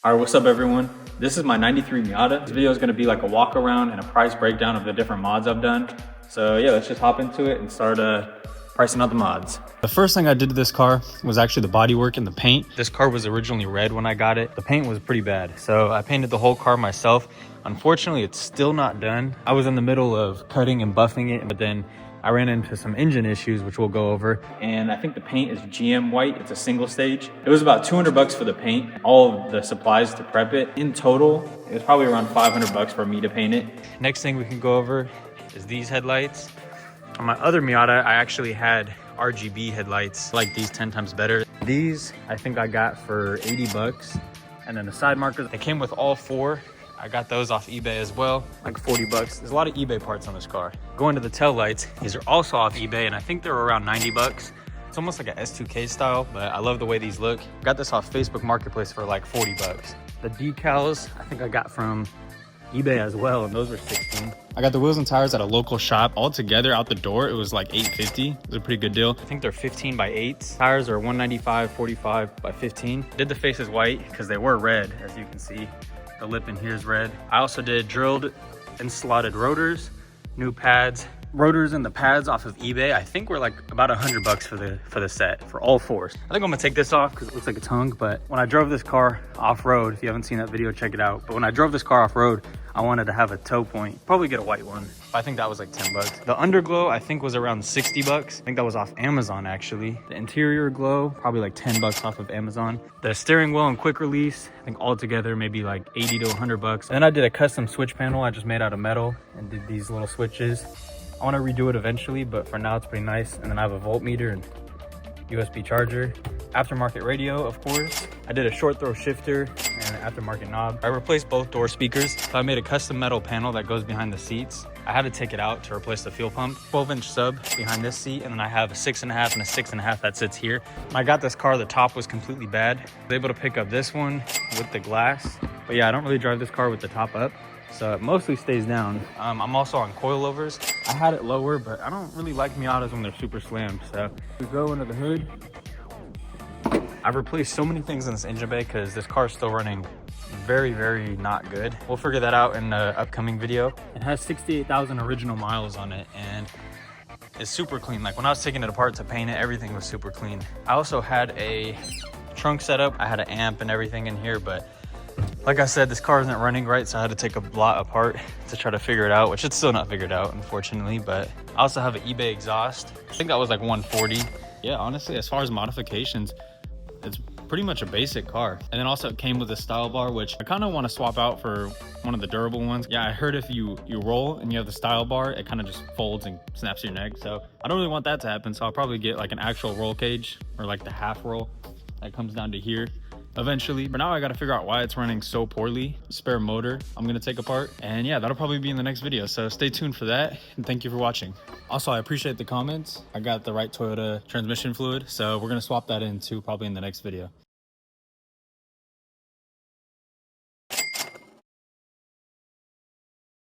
All right, what's up everyone? This is my 93 Miata. This video is gonna be like a walk around and a price breakdown of the different mods I've done. So yeah, let's just hop into it and start pricing out the mods. The first thing I did to this car was actually the bodywork and the paint. This car was originally red when I got it. The paint was pretty bad. So I painted the whole car myself. Unfortunately, it's still not done. I was in the middle of cutting and buffing it, but then I ran into some engine issues, which we'll go over. And I think the paint is GM white. It's a single stage. It was about 200 bucks for the paint, all of the supplies to prep it. In total, it was probably around 500 bucks for me to paint it. Next thing we can go over is these headlights. On my other Miata, I actually had RGB headlights, like these 10 times better. These, I think I got for 80 bucks. And then the side markers, they came with all four. I got those off eBay as well, like 40 bucks. There's a lot of eBay parts on this car. Going to the tail lights, these are also off eBay, and I think they're around 90 bucks. It's almost like a S2K style, but I love the way these look. Got this off Facebook Marketplace for like 40 bucks. The decals, I think I got from eBay as well, and those were 16. I got the wheels and tires at a local shop. All together out the door, it was like $8.50. It was a pretty good deal. I think they're 15 by 8. Tires are 195, 45 by 15. Did the faces white because they were red, as you can see. The lip in here is red. I also did drilled and slotted rotors, new pads. Rotors and the pads off of eBay, I think were like about 100 bucks for the set, for all fours. I think I'm gonna take this off because it looks like it's hung, but when I drove this car off-road, if you haven't seen that video, check it out. But when I drove this car off-road, I wanted to have a tow point, probably get a white one. I think that was like 10 bucks. The underglow, I think was around 60 bucks. I think that was off Amazon actually. The interior glow, probably like 10 bucks off of Amazon. The steering wheel and quick release, I think altogether maybe like 80 to 100 bucks. And then I did a custom switch panel I just made out of metal and did these little switches. I want to redo it eventually, but for now it's pretty nice. And then I have a voltmeter and USB charger. Aftermarket radio, of course. I did a short throw shifter and an aftermarket knob. I replaced both door speakers. So I made a custom metal panel that goes behind the seats. I had to take it out to replace the fuel pump. 12-inch sub behind this seat, and then I have a 6.5 and a 6.5 that sits here. When I got this car, the top was completely bad. I was able to pick up this one with the glass. But yeah, I don't really drive this car with the top up, so it mostly stays down. I'm also on coilovers. I had it lower, but I don't really like Miatas when they're super slammed. So we go under the hood. I've replaced so many things in this engine bay because this car is still running very, very not good. We'll figure that out in the upcoming video. It has 68,000 original miles on it, and it's super clean. Like when I was taking it apart to paint it, everything was super clean. I also had a trunk setup. I had an amp and everything in here, but like I said, this car isn't running right, so I had to take a lot apart to try to figure it out, which it's still not figured out, unfortunately. But I also have an eBay exhaust. I think that was like 140. Yeah, honestly, as far as modifications, it's pretty much a basic car. And then also it came with a style bar, which I kind of want to swap out for one of the durable ones. Yeah, I heard if you roll and you have the style bar, it kind of just folds and snaps your neck. So I don't really want that to happen. So I'll probably get like an actual roll cage, or like the half roll that comes down to here eventually. But now I got to figure out why it's running so poorly. Spare motor I'm gonna take apart, and yeah, that'll probably be in the next video, so stay tuned for that, and thank you for watching. Also, I appreciate the comments. I got the right Toyota transmission fluid, so we're gonna swap that in too, probably in the next video.